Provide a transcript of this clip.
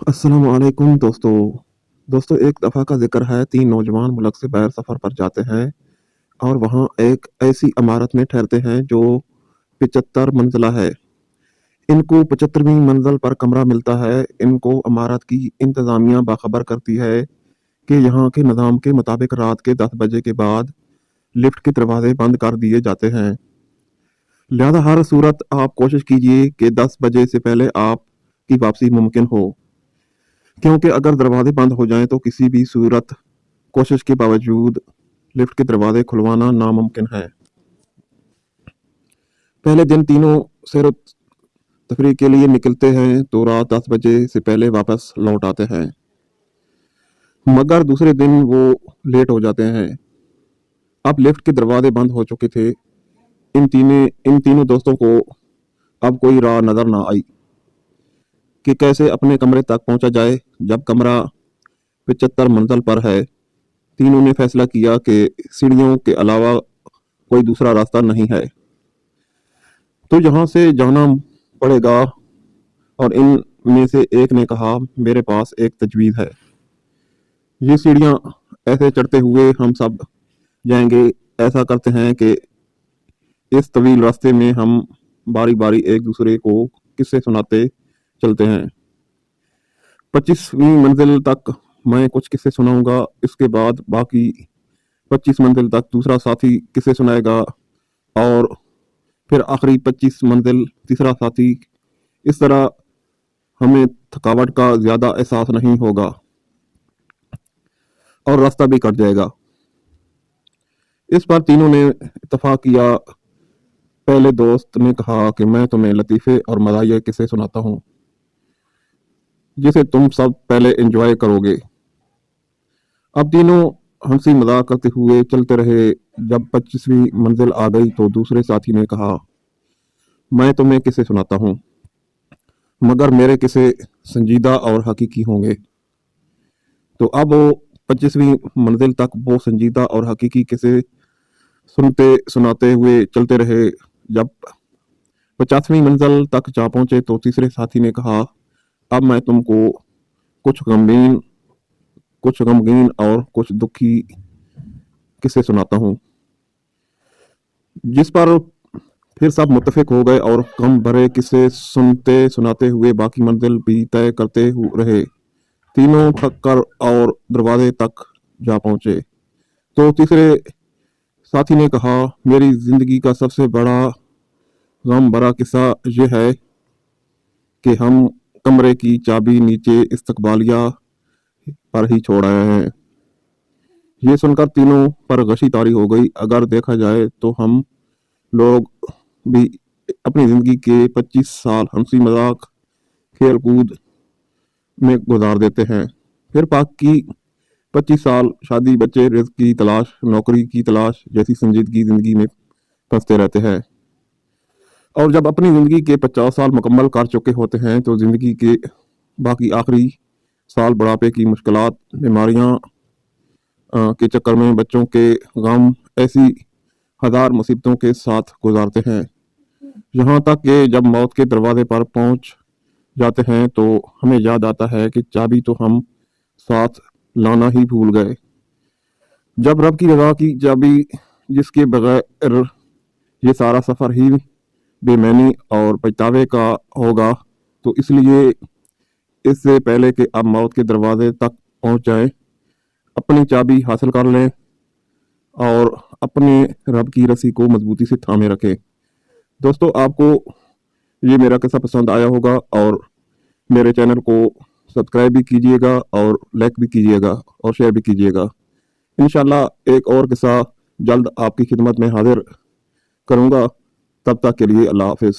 अस्सलाम वालेकुम दोस्तों एक दफ़ा का ज़िक्र है। 3 नौजवान मुल्क से बाहर सफ़र पर जाते हैं और वहाँ एक ऐसी इमारत में ठहरते हैं जो 75 मंजिला है। इनको 75वीं मंजिल पर कमरा मिलता है। इनको इमारत की इंतज़ामिया बाखबर करती है कि यहाँ के निज़ाम के मुताबिक रात के 10 बजे के बाद लिफ्ट के दरवाजे बंद कर दिए जाते हैं। लिहाजा हर सूरत आप कोशिश कीजिए कि 10 बजे से पहले आपकी वापसी मुमकिन हो, क्योंकि अगर दरवाजे बंद हो जाएं तो किसी भी सूरत कोशिश के बावजूद लिफ्ट के दरवाजे खुलवाना नामुमकिन है। पहले दिन तीनों सैर तफरीह के लिए निकलते हैं तो रात 10 बजे से पहले वापस लौट आते हैं, मगर दूसरे दिन वो लेट हो जाते हैं। अब लिफ्ट के दरवाजे बंद हो चुके थे। इन तीनों दोस्तों को अब कोई राह नज़र ना आई कि कैसे अपने कमरे तक पहुंचा जाए। जब कमरा 75 मंजिल पर है, तीनों ने फैसला किया कि सीढ़ियों के अलावा कोई दूसरा रास्ता नहीं है, तो यहाँ से जाना पड़ेगा। और इन में से एक ने कहा, मेरे पास एक तजवीज़ है। ये सीढ़ियाँ ऐसे चढ़ते हुए हम सब जाएंगे। ऐसा करते हैं कि इस तवील रास्ते में हम बारी बारी एक दूसरे को किस्से सुनाते चलते हैं। 25वीं मंजिल तक मैं कुछ किस्से सुनाऊंगा, इसके बाद बाकी 25 मंजिल तक दूसरा साथी किस्से सुनाएगा और फिर आखिरी 25 मंजिल तीसरा साथी। इस तरह हमें थकावट का ज़्यादा एहसास नहीं होगा और रास्ता भी कट जाएगा। इस पर तीनों ने इत्तेफाक किया। पहले दोस्त ने कहा कि मैं तुम्हें लतीफ़े और मज़ाहिया किस्से सुनाता हूँ जिसे तुम सब पहले एंजॉय करोगे। अब तीनों हंसी मजाक करते हुए चलते रहे। जब 25वीं मंजिल आ गई तो दूसरे साथी ने कहा, मैं तुम्हें किस्से सुनाता हूँ, मगर मेरे किस्से संजीदा और हकीकी होंगे। तो अब वो 25वीं मंजिल तक वो संजीदा और हकीकी किस्से सुनते सुनाते हुए चलते रहे। जब 50वीं मंजिल तक जा पहुंचे तो तीसरे साथी ने कहा, अब मैं तुमको कुछ गमगीन और कुछ दुखी किस्से सुनाता हूँ। जिस पर फिर सब मुत्तफिक हो गए और गम भरे किस्से सुनते सुनाते हुए बाकी मंजिल भी तय करते रहे। तीनों थक कर और दरवाजे तक जा पहुंचे तो तीसरे साथी ने कहा, मेरी जिंदगी का सबसे बड़ा गम भरा किस्सा ये है कि हम कमरे की चाबी नीचे इस्तकबालिया पर ही छोड़ आए हैं। ये सुनकर तीनों पर गशी तारी हो गई। अगर देखा जाए तो हम लोग भी अपनी ज़िंदगी के 25 साल हंसी मजाक खेल कूद में गुजार देते हैं, फिर बाकी 25 साल शादी बच्चे रिज़्क की तलाश नौकरी की तलाश जैसी संजीदगी ज़िंदगी में फंसते रहते हैं। और जब अपनी ज़िंदगी के 50 साल मुकम्मल कर चुके होते हैं तो ज़िंदगी के बाकी आखिरी साल बुढ़ापे की मुश्किलात बीमारियाँ के चक्कर में बच्चों के गम ऐसी हज़ार मुसीबतों के साथ गुजारते हैं, यहाँ तक कि जब मौत के दरवाजे पर पहुंच जाते हैं तो हमें याद आता है कि चाबी तो हम साथ लाना ही भूल गए। जब रब की रज़ा की चाबी जिसके बगैर ये सारा सफ़र ही बेमैनी और पछतावे का होगा, तो इसलिए इससे पहले कि अब मौत के दरवाजे तक पहुंच जाएं, अपनी चाबी हासिल कर लें और अपने रब की रस्सी को मजबूती से थामे रखें। दोस्तों, आपको ये मेरा किस्सा पसंद आया होगा और मेरे चैनल को सब्सक्राइब भी कीजिएगा और लाइक भी कीजिएगा और शेयर भी कीजिएगा। इंशाल्लाह एक और किस्सा जल्द आपकी खिदमत में हाजिर करूँगा। तब तक के लिए अल्लाह हाफिज़।